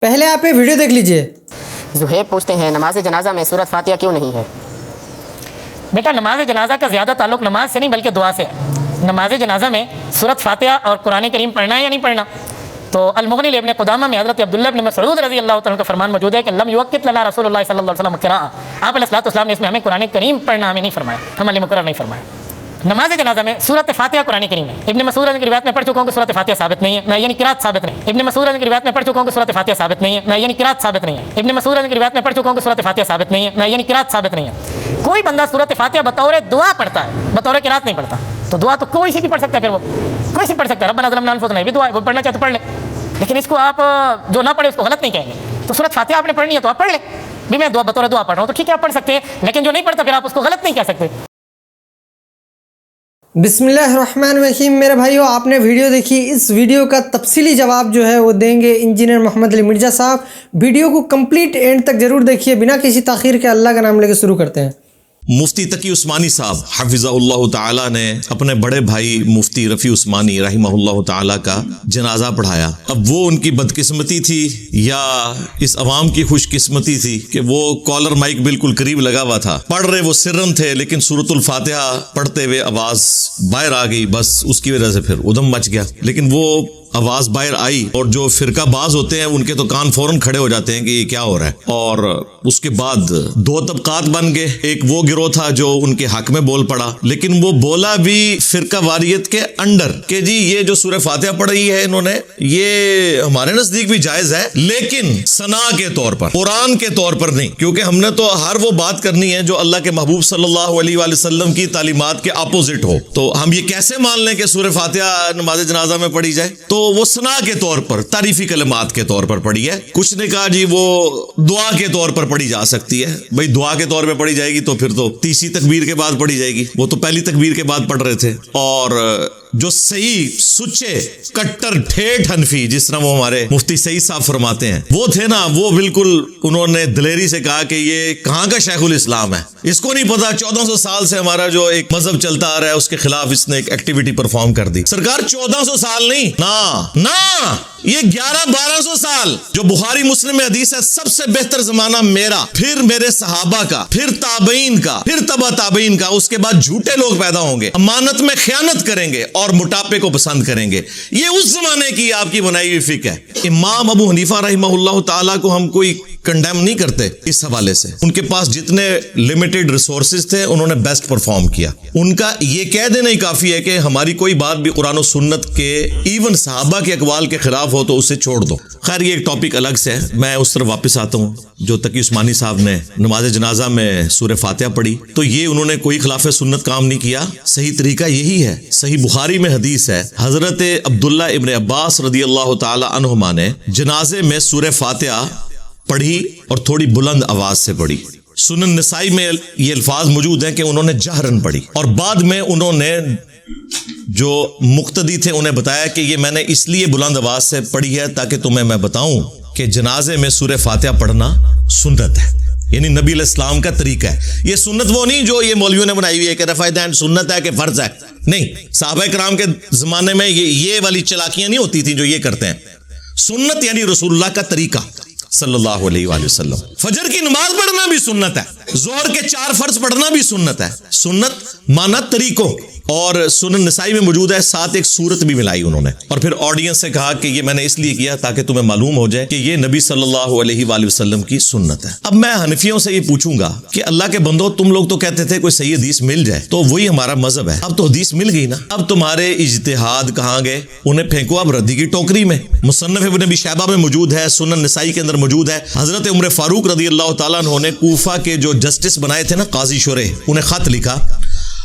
پہلے آپ یہ ویڈیو دیکھ لیجئے۔ زہیب پوچھتے ہیں نماز جنازہ میں سورۃ فاتحہ کیوں نہیں ہے؟ بیٹا نماز جنازہ کا زیادہ تعلق نماز سے نہیں بلکہ دعا سے ہے۔ نماز جنازہ میں سورۃ فاتحہ اور قرآن کریم پڑھنا ہے یا نہیں پڑھنا؟ تو المغنی ابن قدامہ میں حضرت عبداللہ ابن مسعود رضی اللہ تعالیٰ کا فرمان موجود ہے کہ لم یوقت لنا رسول اللہ صلی اللہ علیہ وسلم قراءہ، آپ علیہ الصلوۃ نے اس میں ہمیں قرآن کریم پڑھنا ہمیں نہیں فرمایا، ہمارے لیے مقرر نہیں فرمایا۔ نماز جنازہ میں سورۃ فاتحہ قرآن کریم ہے۔ ابن مسعود کی روایت میں پڑھ چکا ہوں کہ سورۃ فاتحہ ثابت نہیں ہے، میں یعنی قرات ثابت نہیں۔ ابن مسعود کی روایت میں پڑھ چکا ہوں کہ سورۃ فاتحہ ثابت نہیں ہے، میں یعنی قرات ثابت نہیں ہے۔ ابن مسعود کی روایت میں پڑھ چکا ہوں کہ سورۃ فاتحہ ثابت نہیں ہے، میں یعنی قرات ثابت نہیں ہے۔ کوئی بندہ سورۃ فاتحہ بطور دعا پڑھتا ہے، بطور قرات نہیں پڑھتا، تو دعا تو کوئی سی بھی پڑھ سکتا ہے، پھر وہ کوئی سی پڑھ سکتا ہے۔ ربنا ظلمنا انفسنا بھی دعا ہے، وہ پڑھنا چاہے تو پڑھ لے، لیکن اس کو آپ جو نہ پڑھے اس کو غلط نہیں کہیں گے۔ تو سورۃ فاتحہ آپ نے پڑھنی ہے تو آپ پڑھ لیں، بھی میں دعا بطور دعا پڑھ رہا ہوں تو ٹھیک ہے آپ پڑھ سکتے ہیں، لیکن جو نہیں پڑھتا پھر آپ اس کو غلط نہیں کہہ سکتے۔ بسم اللہ الرحمن الرحیم۔ میرے بھائیو آپ نے ویڈیو دیکھی، اس ویڈیو کا تفصیلی جواب جو ہے وہ دیں گے انجینئر محمد علی مرزا صاحب۔ ویڈیو کو کمپلیٹ اینڈ تک ضرور دیکھیے، بنا کسی تاخیر کے اللہ کا نام لے کے شروع کرتے ہیں۔ مفتی تقی عثمانی صاحب حفظہ اللہ تعالی نے اپنے بڑے بھائی مفتی رفیع عثمانی رحمہ اللہ تعالی کا جنازہ پڑھایا۔ اب وہ ان کی بدقسمتی تھی یا اس عوام کی خوش قسمتی تھی کہ وہ کالر مائک بالکل قریب لگا ہوا تھا، پڑھ رہے وہ سرن تھے، لیکن سورۃ الفاتحہ پڑھتے ہوئے آواز باہر آ گئی، بس اس کی وجہ سے پھر ادھم مچ گیا۔ لیکن وہ آواز باہر آئی اور جو فرقہ باز ہوتے ہیں ان کے تو کان فوراً کھڑے ہو جاتے ہیں کہ یہ کیا ہو رہا ہے، اور اس کے بعد دو طبقات بن گئے۔ ایک وہ گروہ تھا جو ان کے حق میں بول پڑا، لیکن وہ بولا بھی فرقہ واریت کے انڈر کہ جی یہ جو سورہ فاتحہ پڑھی ہے انہوں نے یہ ہمارے نزدیک بھی جائز ہے، لیکن ثنا کے طور پر، قرآن کے طور پر نہیں، کیونکہ ہم نے تو ہر وہ بات کرنی ہے جو اللہ کے محبوب صلی اللہ علیہ وآلہ وسلم کی تعلیمات کے اپوزٹ ہو۔ تو ہم یہ کیسے مان لیں کہ سورہ فاتحہ نماز جنازہ میں پڑھی جائے؟ تو وہ ثنا کے طور پر، تعریفی کلمات کے طور پر پڑھی ہے۔ کچھ نے کہا جی وہ دعا کے طور پر پڑھی جا سکتی ہے۔ بھئی دعا کے طور پہ پڑھی جائے گی تو پھر تو تیسری تکبیر کے بعد پڑھی جائے گی، وہ تو پہلی تکبیر کے بعد پڑھ رہے تھے۔ اور جو صحیح سچے کٹر ٹھیٹھ حنفی، جس طرح وہ ہمارے مفتی سعید صاحب فرماتے ہیں، وہ تھے نا، وہ بالکل انہوں نے دلیری سے کہا کہ یہ کہاں کا شیخ الاسلام ہے، اس کو نہیں پتا 1400 سال سے ہمارا جو ایک مذہب چلتا آ رہا ہے اس کے خلاف اس نے ایک ایکٹیویٹی پرفارم کر دی۔ سرکار 1400 سال نہیں، نا یہ 1100-1200 سال جو بخاری مسلم میں حدیث ہے، سب سے بہتر زمانہ میرا، پھر میرے صحابہ کا، پھر تابعین کا، پھر تبع تابعین کا، اس کے بعد جھوٹے لوگ پیدا ہوں گے، امانت میں خیانت کریں گے اور موٹاپے کو پسند کریں گے۔ یہ اس زمانے کی آپ کی بنائی ہوئی فکر ہے۔ امام ابو حنیفہ رحمہ اللہ تعالیٰ کو ہم کوئی کنڈیم نہیں کرتے اس حوالے سے، ان کے پاس جتنے لمیٹڈ ریسورسز تھے انہوں نے بیسٹ پرفارم کیا۔ ان کا یہ کہہ دینا ہی کافی ہے کہ ہماری کوئی بات بھی قرآن و سنت کے ایون صحابہ کے اقوال کے خلاف ہو تو اسے چھوڑ دو۔ خیر یہ ایک ٹاپک الگ سے ہے، میں اس طرف واپس آتا ہوں۔ جو تقی عثمانی صاحب نے نماز جنازہ میں سورہ فاتحہ پڑھی تو یہ انہوں نے کوئی خلاف سنت کام نہیں کیا، صحیح طریقہ یہی ہے۔ صحیح بخاری میں حدیث ہے، حضرت عبداللہ ابن عباس رضی اللہ تعالی عنہما نے جنازے میں سورہ فاتحہ پڑھی اور تھوڑی بلند آواز سے پڑھی۔ سنن نسائی میں یہ الفاظ موجود ہیں کہ انہوں نے جہرن پڑھی، اور بعد میں انہوں نے جو مقتدی تھے انہیں بتایا کہ یہ میں نے اس لیے بلند آواز سے پڑھی ہے تاکہ تمہیں میں بتاؤں کہ جنازے میں سورہ فاتحہ پڑھنا سنت ہے، یعنی نبی علیہ السلام کا طریقہ ہے۔ یہ سنت وہ نہیں جو یہ مولویوں نے بنائی ہوئی ہے کہ رفع دین سنت ہے کہ فرض ہے، نہیں۔ صحابہ کرام کے زمانے میں یہ والی چلاکیاں نہیں ہوتی تھیں جو یہ کرتے ہیں۔ سنت یعنی رسول اللہ کا طریقہ صلی اللہ علیہ وآلہ وسلم۔ فجر کی نماز پڑھنا بھی سنت ہے، ظہر کے 4 فرض پڑھنا بھی سنت ہے۔ سنت مانا طریقوں، اور سنن نسائی میں موجود ہے، ساتھ ایک سورت بھی ملائی انہوں نے، اور پھر آڈینس سے کہا کہ یہ میں نے اس لیے کیا تاکہ تمہیں معلوم ہو جائے کہ یہ نبی صلی اللہ علیہ وآلہ وسلم کی سنت ہے۔ اب میں حنفیوں سے یہ پوچھوں گا کہ اللہ کے بندو، تم لوگ تو کہتے تھے کوئی صحیح حدیث مل جائے تو وہی ہمارا مذہب ہے، اب تو حدیث مل گئی نا، اب تمہارے اجتہاد کہاں گئے؟ انہیں پھینکو اب ردی کی ٹوکری میں۔ مصنف ابن ابی شیبہ میں موجود ہے، سنن نسائی کے اندر موجود ہے۔ حضرت عمر فاروق رضی اللہ تعالیٰ عنہ نے کوفہ کے جو جسٹس بنائے تھے نا، قاضی شرح، انہیں خط لکھا،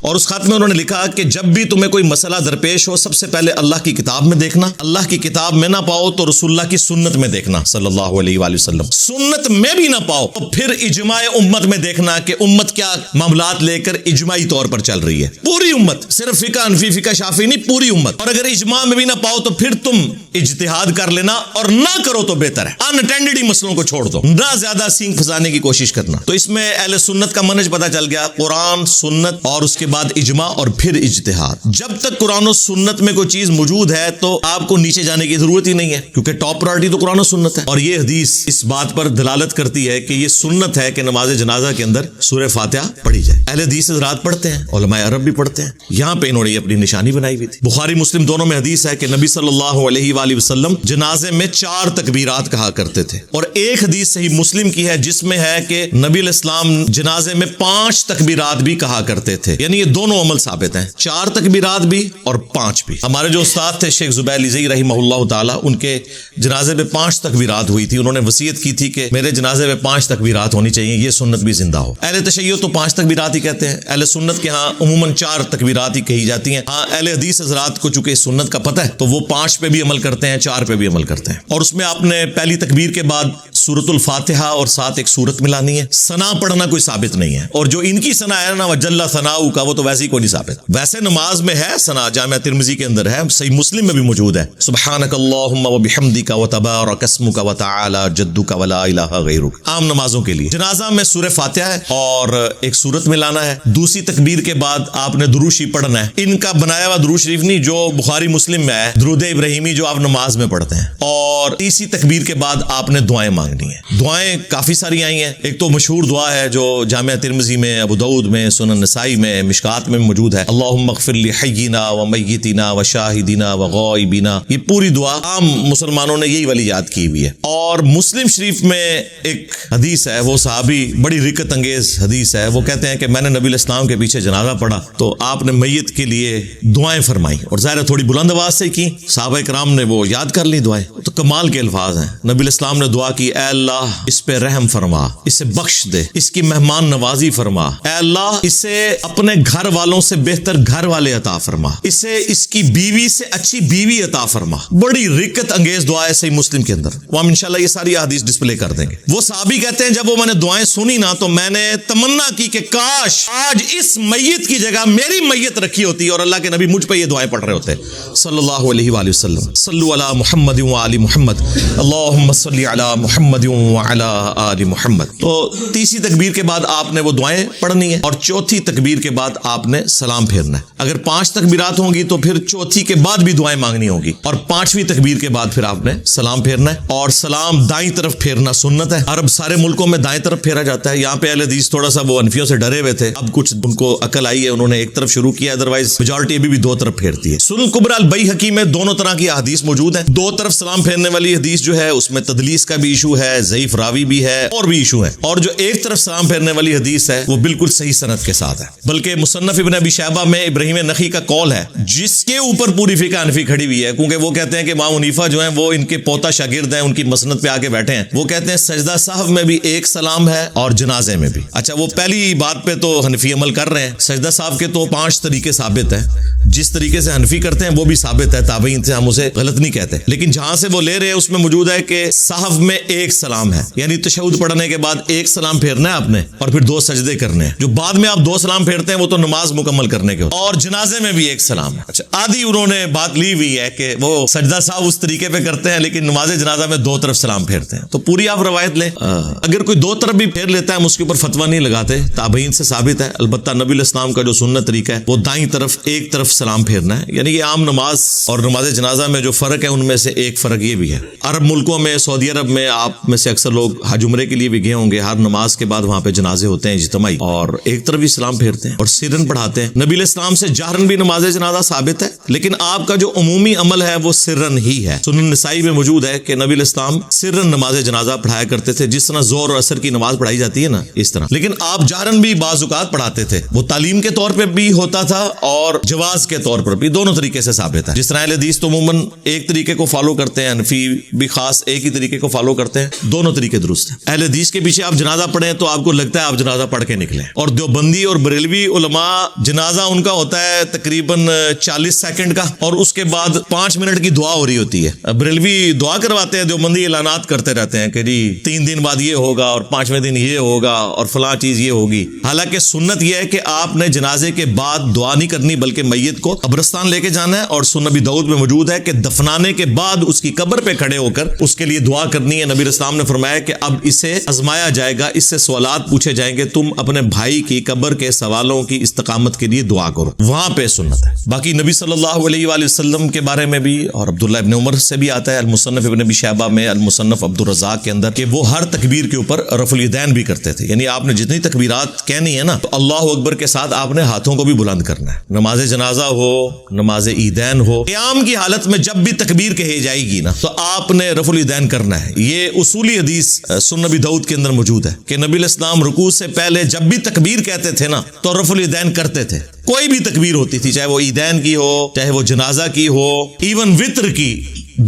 اور اس خط میں انہوں نے لکھا کہ جب بھی تمہیں کوئی مسئلہ درپیش ہو سب سے پہلے اللہ کی کتاب میں دیکھنا، اللہ کی کتاب میں نہ پاؤ تو رسول اللہ کی سنت میں دیکھنا صلی اللہ علیہ وآلہ وسلم، سنت میں بھی نہ پاؤ تو پھر اجماع امت میں دیکھنا کہ امت کیا معاملات لے کر اجماعی طور پر چل رہی ہے۔ پوری امت، صرف فقہ حنفی فقہ شافعی نہیں، پوری امت۔ اور اگر اجماع میں بھی نہ پاؤ تو پھر تم اجتہاد کر لینا، اور نہ کرو تو بہتر ہے، انٹینڈڈ ہی مسئلوں کو چھوڑ دو، نہ زیادہ سینگ پھنسانے کی کوشش کرنا۔ تو اس میں اہل سنت کا منہج پتہ چل گیا، قرآن، سنت اور اس کے بعد اجماع اور پھر اجتہاد. جب تک قرآن و سنت میں کوئی چیز موجود ہے تو آپ کو نیچے جانے کی ضرورت ہی نہیں ہے, کیونکہ ٹاپ پرائرٹی تو قرآن و سنت ہے. اور یہ حدیث اس بات پر دلالت کرتی ہے کہ یہ سنت ہے کہ نماز جنازہ کے اندر سورہ فاتحہ پڑھی جائے. اہل حدیث حضرات پڑھتے ہیں, علماء عرب بھی پڑھتے ہیں. یہاں پہ انہوں نے اپنی نشانی بنائی ہوئی تھی. بخاری مسلم دونوں میں حدیث ہے کہ نبی صلی اللہ علیہ وآلہ وسلم جنازے میں 4 تکبیرات کہا کرتے تھے, اور ایک حدیث صحیح مسلم کی ہے جس میں ہے کہ نبی علیہ السلام جنازے میں 5 تکبیرات بھی کہا کرتے تھے. یعنی یہ دونوں عمل ثابت ہیں, 4 تکبیرات بھی اور 5 بھی. ہمارے جو استاد تھے شیخ زبیر علیزئی رحمہ اللہ تعالی, ان کے جنازے میں 5 تکبیرات ہوئی تھی. انہوں نے وصیت کی تھی کہ میرے جنازے میں 5 تکبیرات ہونی چاہیے, یہ سنت بھی زندہ ہو. اہل تشیع تو 5 تکبیرات ہی کہتے ہیں, اہل سنت کے ہاں عموماً 4 تکبیرات ہی کہی جاتی ہیں. ہاں اہل حدیث حضرات کو چونکہ سنت کا پتہ ہے تو وہ 5 پہ بھی عمل کرتے ہیں, 4 پہ بھی عمل کرتے ہیں. اور اس میں آپ نے پہلی تکبیر کے بعد سورۃ الفاتحہ اور ساتھ ایک سورت ملانی ہے. ثنا پڑھنا کوئی ثابت نہیں ہے, اور جو ان کی ثنا ہے نا وجل ثناؤ کا, وہ تو ویسے ہی کوئی نہیں ثابت. ویسے نماز میں ہے ثنا, جامع ترمذی کے اندر ہے, صحیح مسلم میں بھی موجود ہے, سبحانک اللہم وبحمدک وتبارک اسمک وتعالی جدک ولا الہ غیرک. عام نمازوں کے لیے جنازہ میں سورہ فاتحہ ہے اور ایک سورت ملانا ہے. دوسری تکبیر کے بعد آپ نے درود شریف پڑھنا ہے. ان کا بنایا ہوا درود شریف نہیں جو بخاری مسلم میں ہے, درود ابراہیمی جو آپ نماز میں پڑھتے ہیں. اور تیسری تکبیر کے بعد آپ نے دعائیں مانگنی ہیں. دعائیں کافی ساری آئی ہیں. ایک تو مشہور دعا ہے جو جامع ترمذی میں, ابو داؤد میں, سنن نسائی میں, مشکات میں موجود ہے, اللہم اغفر لحینا ومیتنا وشاہدنا وغائبنا. یہ پوری دعا عام مسلمانوں نے یہی والی یاد کی ہوئی ہے. اور مسلم شریف میں ایک حدیث ہے, وہ صحابی بڑی رکت انگیز حدیث ہے, وہ کہتے ہیں کہ میں نے نبی علیہ السلام کے پیچھے جنازہ پڑھا تو آپ نے میت کے لیے دعائیں فرمائی, اور ظاہر تھوڑی بلند آواز سے کی. صحابہ کرام نے وہ یاد کر لی دعائیں, تو کمال کے الفاظ ہیں. نبی علیہ السلام نے دعا کی, اے اللہ اس پہ رحم فرما, اسے بخش دے, اس کی مہمان نوازی فرما, اے اللہ اسے اپنے گھر والوں سے بہتر گھر والے عطا فرما, اسے اس کی بیوی سے اچھی بیوی عطا فرما. بڑی رکت انگیز دعا ہے صحیح مسلم کے اندر. وہ ہم انشاءاللہ یہ ساری احادیث ڈسپلے کر دیں گے. وہ صحابی کہتے ہیں جب وہ میں نے دعائیں سنی نا تو میں نے تمنا کی کہ کاش آج اس میت کی جگہ میری میت رکھی ہوتی اور اللہ کے نبی مجھ پہ یہ دعائیں پڑھ رہے ہوتے صلی اللہ علیہ وآلہ وسلم. صلو علی محمد وآل محمد, اللہم صلی علی محمد وعلی آل محمد. تو تیسری تکبیر کے بعد آپ نے وہ دعائیں پڑھنی ہے, اور چوتھی تکبیر کے بعد آپ نے سلام پھیرنا ہے. اگر 5 تکبیرات ہوں گی تو پھر چوتھی کے بعد بھی دعائیں مانگنی ہوگی, اور 5ویں تکبیر کے بعد پھر آپ نے سلام پھیرنا ہے. اور سلام دائیں طرف پھیرنا سنت ہے. عرب سارے ملکوں میں دائیں طرف پھیرا جاتا ہے. یہاں پہ اہل حدیث تھوڑا سا وہ حنفیوں سے ڈرے ہوئے تھے, اب کچھ ان کو عقل آئی ہے, انہوں نے ایک طرف شروع کیا, ادروائز میجورٹی ابھی بھی 2 طرف پھیرتی ہے. سنن کبری البیہقی میں دونوں طرح کی احادیث موجود ہیں. 2 طرف سلام پھیرنے والی حدیث جو ہے اس میں تدلیس کا بھی ایشو ہے, ضعیف راوی بھی ہے, اور بھی ایشو ہے. اور جو ایک طرف سلام پھیرنے والی حدیث ہے وہ بالکل صحیح سند کے ساتھ ہے. بلکہ مصنف ابن ابی شیبہ میں ابراہیم نخعی کا قول ہے جس کے اوپر پوری فقہ حنفی کھڑی ہوئی ہے, کیونکہ وہ کہتے ہیں کہ امام حنیفہ جو ہیں وہ ان کے پوتا شاگرد ہیں, ان کی مسند پہ آ کے بیٹھے ہیں. وہ کہتے ہیں سجدہ سہو میں بھی ایک سلام ہے اور جنازے میں بھی. اچھا وہ پہلی بات پہ تو حنفی عمل کر رہے ہیں. سجدہ سہو کے تو 5 طریقے ثابت ہیں, جس طریقے سے حنفی کرتے ہیں وہ بھی ثابت ہے, تابعین سے ہم اسے غلط نہیں کہتے. لیکن جہاں سے وہ لے رہے ہیں اس میں موجود ہے کہ سہو میں ایک سلام ہے, یعنی تشہد پڑھنے کے بعد ایک سلام پھیرنا ہے آپ نے, اور پھر 2 سجدے کرنے ہیں. جو بعد میں آپ 2 سلام پھیرتے ہیں وہ تو نماز مکمل کرنے کے, اور جنازے میں بھی ایک سلام ہے. اچھا آدھی انہوں نے بات لی ہوئی ہے کہ وہ سجدہ سہو اس طریقے پہ کرتے ہیں لیکن نماز جنازہ میں 2 طرف سلام پھیرتے ہیں. تو پوری آپ روایت لیں, اگر کوئی 2 طرف بھی پھیر لیتا ہے ہم اس کے اوپر فتویٰ نہیں لگاتے, تابعین سے ثابت ہے. البتہ نبی علیہ السلام کا جو سنت طریقہ ہے وہ دائیں طرف ایک طرف سلام پھیرنا ہے. یعنی یہ عام نماز اور نماز جنازہ میں جو فرق ہے ان میں سے ایک فرق یہ بھی ہے. عرب ملکوں میں, سعودی عرب میں آپ میں سے اکثر لوگ حج عمرے کے لیے بھی گئے ہوں گے, ہر نماز کے بعد وہاں پہ جنازے ہوتے ہیں اجتماعی, اور ایک طرف بھی سلام پھیرتے ہیں اور سرن پڑھاتے ہیں. نبی علیہ السلام سے جہرن بھی نماز جنازہ ثابت ہے, لیکن آپ کا جو عمومی عمل ہے وہ سرن ہی ہے. سنن نسائی میں موجود ہے کہ نبی علیہ السلام سرن نماز جنازہ پڑھایا کرتے تھے, جس طرح ظہر اور عصر کی نماز پڑھائی جاتی ہے نا اس طرح. لیکن آپ جہرن بھی بعض اوقات پڑھاتے تھے. وہ تعلیم کے طور پہ بھی ہوتا تھا اور جواز کے طور پر بھی, دونوں طریقے سے ثابت ہے. جس طرح اہل حدیث تو عموماً ایک طریقے کو فالو کرتے ہیں, حنفی بھی خاص ایک ہی طریقے کو فالو کرتے ہیں, دونوں طریقے درست ہیں. اہل حدیث کے پیچھے آپ جنازہ پڑھیں تو آپ کو لگتا ہے آپ جنازہ پڑھ کے نکلیں, اور دیوبندی اور بریلوی علماء جنازہ ان کا ہوتا ہے تقریباً 40 سیکنڈ کا, اور اس کے بعد 5 منٹ کی دعا ہو رہی ہوتی ہے. بریلوی دعا کرواتے ہیں, دیوبندی اعلانات کرتے رہتے ہیں کہ جی 3 دن بعد یہ ہوگا اور 5ویں دن یہ ہوگا اور فلاں چیز یہ ہوگی. حالانکہ سنت یہ ہے کہ آپ نے جنازے کے بعد دعا نہیں کرنی بلکہ میت میت کو قبرستان لے کے جانا ہے، اور سنن نبی داؤد میں موجود ہے کہ دفنانے کے بعد اس کی قبر پہ کھڑے ہو کر اس کے لیے دعا کرنی ہے۔ نبی علیہ السلام نے فرمایا کہ اب اسے آزمایا جائے گا، اس سے سوالات پوچھے جائیں گے، تم اپنے بھائی کی قبر کے سوالوں کی استقامت کے لیے دعا کرو، وہاں پہ سنت ہے۔ باقی نبی صلی اللہ علیہ وآلہ وسلم کے بارے میں بھی، اور عبداللہ ابن عمر سے بھی آتا ہے المصنف ابن ابی شیبہ میں، المصنف عبد الرزاق کے اندر، کہ وہ ہر تکبیر کے اوپر رفع الیدین بھی کرتے تھے، یعنی آپ نے جتنی تکبیرات کہنی ہے نا تو اللہ اکبر کے ساتھ آپ نے ہاتھوں کو بھی بلند کرنا ہے۔ نماز جنازہ ہو، نماز عیدین ہو، قیام کی حالت میں جب بھی تکبیر کہی جائے گی نا تو آپ نے رفع الیدین کرنا ہے۔ یہ اصولی حدیث سنن نبی داؤد کے اندر موجود ہے کہ نبی علیہ السلام رکوع سے پہلے جب بھی تکبیر کہتے تھے نا تو رفع الیدین کرتے تھے، کوئی بھی تکبیر ہوتی تھی، چاہے وہ عیدین کی ہو، چاہے وہ جنازہ کی ہو، ایون وطر کی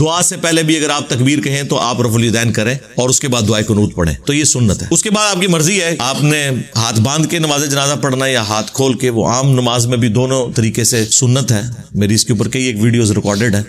دعا سے پہلے بھی اگر آپ تکبیر کہیں تو آپ رفع الیدین کریں اور اس کے بعد دعائے قنوت پڑھیں، تو یہ سنت ہے۔ اس کے بعد آپ کی مرضی ہے، آپ نے ہاتھ باندھ کے نماز جنازہ پڑھنا ہے یا ہاتھ کھول کے، وہ عام نماز میں بھی دونوں طریقے سے سنت ہے، میری اس کے اوپر کئی ایک ویڈیوز ریکارڈڈ ہیں،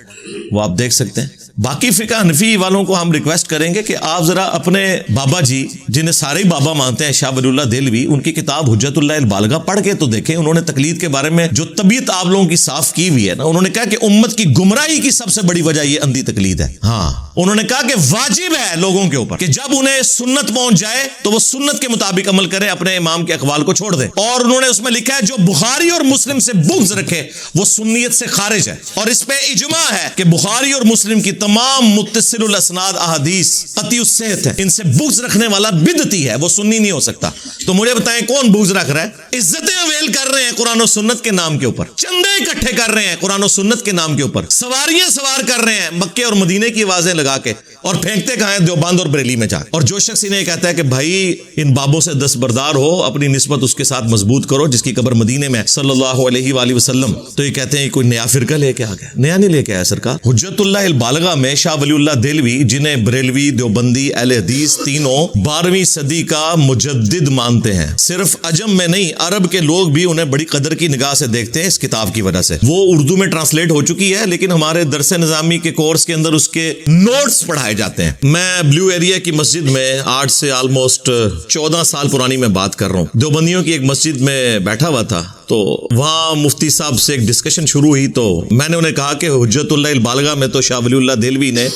وہ آپ دیکھ سکتے ہیں۔ باقی فقہ حنفی والوں کو ہم ریکویسٹ کریں گے کہ آپ ذرا اپنے بابا جی جنہیں سارے بابا مانتے ہیں، شاہ ولی اللہ دہلوی، ان کی کتاب حجت اللہ البالغہ پڑھ کے تو دیکھیں، انہوں نے تقلید کے بارے میں جو طبیعت آپ لوگوں کی صاف کی ہوئی ہے نا، انہوں نے کہا کہ امت کی گمراہی کی سب سے بڑی وجہ یہ اندھی تقلید ہے۔ ہاں، انہوں نے کہا کہ واجب ہے لوگوں کے اوپر کہ جب انہیں سنت پہنچ جائے تو وہ سنت کے مطابق عمل کریں، اپنے امام کے اقوال کو چھوڑ دیں۔ اور انہوں نے اس میں لکھا ہے جو بخاری اور مسلم سے بغض رکھے وہ سنیت سے خارج ہے، اور اس پہ اجماع ہے کہ بخاری اور مسلم کی تمام متصل الاسناد احادیث قطعی الصحت ہے، ان سے بغض رکھنے والا بدعتی ہے، وہ سنی نہیں ہو سکتا۔ تو مجھے بتائیں کون بغض رکھ رہا ہے؟ عزتیں اویل کر رہے ہیں قرآن و سنت کے نام کے اوپر، چندے اکٹھے کر رہے ہیں قرآن و سنت کے نام کے اوپر، سواریاں سوار کر رہے ہیں مکے اور مدینے کی آوازیں لگا کے، اور پھینکتے کہاں ہیں دیوبند اور بریلی میں جا۔ اور جو شخص انہیں کہتا ہے کہ بھائی ان بابوں سے دستبردار ہو، اپنی نسبت اس کے ساتھ مضبوط کرو جس کی قبر مدینے میں صلی اللہ علیہ وآلہ وسلم، تو یہ کہتے ہیں کوئی نیا فرقہ لے کے آ گیا۔ نیا نہیں لے کے آیا سرکار۔ حجت اللہ البالغہ میں شاہ ولی اللہ دہلوی، جنہیں بریلوی، دیوبندی، اہل حدیث تینوں 12ویں صدی کا مجدد مانتے ہیں، صرف عجم میں نہیں عرب کے لوگ بھی انہیں بڑی قدر کی نگاہ سے دیکھتے ہیں اس کتاب کی وجہ سے۔ وہ اردو میں ٹرانسلیٹ ہو چکی ہے، لیکن ہمارے درس نظامی کے کورس کے اندر اس کے نوٹس پڑھائے جاتے ہیں۔ میں بلیو ایریا کی مسجد میں آج سے آلموسٹ 14 سال پرانی میں بات کر رہا ہوں، دیوبندیوں کی ایک مسجد میں بیٹھا ہوا تھا، تو وہاں مفتی صاحب سے ایک ڈسکشن شروع ہوئی، تو میں نے انہیں کہا کہ حجت اللہ البالغہ میں تو شاہ ولی اللہ دہلوی نے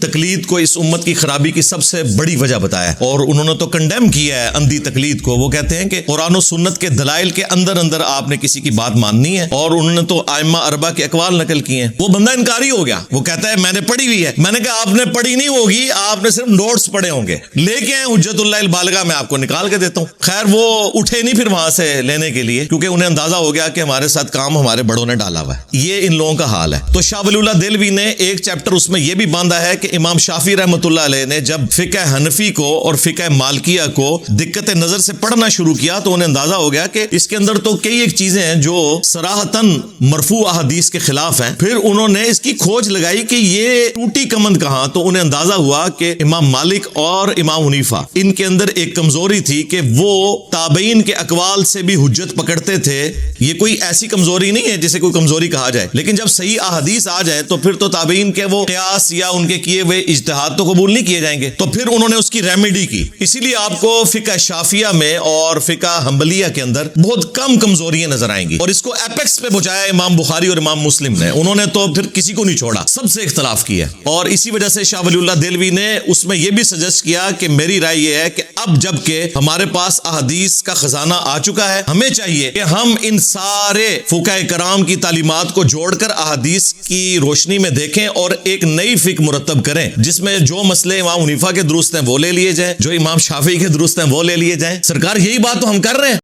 تقلید کو اس امت کی خرابی کی سب سے بڑی وجہ بتایا، اور انہوں نے تو کنڈیم کیا ہے اندھی تقلید کو۔ وہ کہتے ہیں کہ قرآن و سنت کے دلائل کے اندر اندر آپ نے کسی کی بات ماننی ہے، اور انہوں نے تو ائمہ اربعہ کے اقوال نقل کیے ہیں۔ وہ بندہ انکاری ہو گیا، وہ کہتا ہے میں نے پڑھی ہوئی ہے۔ میں نے کہا آپ نے پڑھی نہیں ہوگی، آپ نے صرف نوٹس پڑھے ہوں گے، لے کے آئے حجت اللہ البالغہ میں آپ کو نکال کے دیتا ہوں۔ خیر وہ اٹھے نہیں پھر وہاں سے لینے کے لیے، کیونکہ انہیں اندازہ ہو گیا کہ ہمارے ساتھ کام ہمارے بڑوں نے ڈالا ہوا ہے۔ یہ ان لوگوں کا حال ہے۔ تو شاہ ولی اللہ دہلوی نے ایک چیپٹر اس میں یہ بھی باندھا ہے کہ امام شافعی رحمۃ اللہ علیہ نے جب فقہ حنفی کو اور فقہ مالکیہ کو دقت نظر سے پڑھنا شروع کیا تو انہیں اندازہ ہو گیا کہ اس کے اندر تو کئی ایک چیزیں ہیں جو صراحتاً مرفوع احادیث کے خلاف ہیں۔ پھر انہوں نے اس کی کھوج لگائی کہ یہ ٹوٹی کمند کہاں، تو انہیں اندازہ ہوا کہ امام مالک اور امام حنیفہ ان کے اندر ایک کمزوری تھی کہ وہ تابعین کے اقوال سے بھی حجت پکڑتے تھے۔ یہ کوئی ایسی کمزوری نہیں ہے جسے کوئی کمزوری کہا جائے، لیکن جب صحیح احادیث آ جائے تو پھر تو تابعین کے وہ قیاس یا ان کے کیے ہوئے اجتہاد تو قبول نہیں کیے جائیں گے، تو پھر انہوں نے اس کی ریمیڈی کی۔ اسی لیے آپ کو فقہ شافعیہ میں اور فقہ حنبلیہ کے اندر بہت کم کمزوریاں نظر آئیں گی، اور اس کو ایپیکس پہ پہنچایا امام بخاری اور امام مسلم نے۔ انہوں نے تو پھر کسی کو نہیں چھوڑا، سب سے اختلاف کیا، اور اسی وجہ سے شاہ ولی اللہ دہلوی نے اس میں یہ بھی سجیسٹ کیا کہ میری رائے یہ ہے کہ اب جب کہ ہمارے پاس احادیث کا خزانہ آ چکا ہے، ہمیں چاہیے کہ ہم ان سارے فقہاء کرام کی تعلیمات کو جوڑ کر احادیث کی روشنی میں دیکھیں اور ایک نئی فقہ مرتب کریں، جس میں جو مسئلے امام حنیفہ کے درست ہیں وہ لے لیے جائیں، جو امام شافعی کے درست ہیں وہ لے لیے جائیں۔ سرکار یہی بات تو ہم کر رہے ہیں۔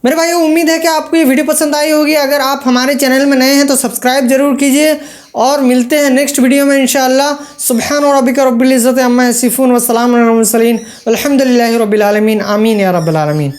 میرے بھائیو امید ہے کہ آپ کو یہ ویڈیو پسند آئی ہوگی۔ اگر آپ ہمارے چینل میں نئے ہیں تو سبسکرائب ضرور کیجئے، اور ملتے ہیں نیکسٹ ویڈیو میں انشاءاللہ۔ سبحان ربک رب العزت عما یصفون وسلام علی المرسلین والحمد للہ رب العالمین، آمین یا رب العالمین۔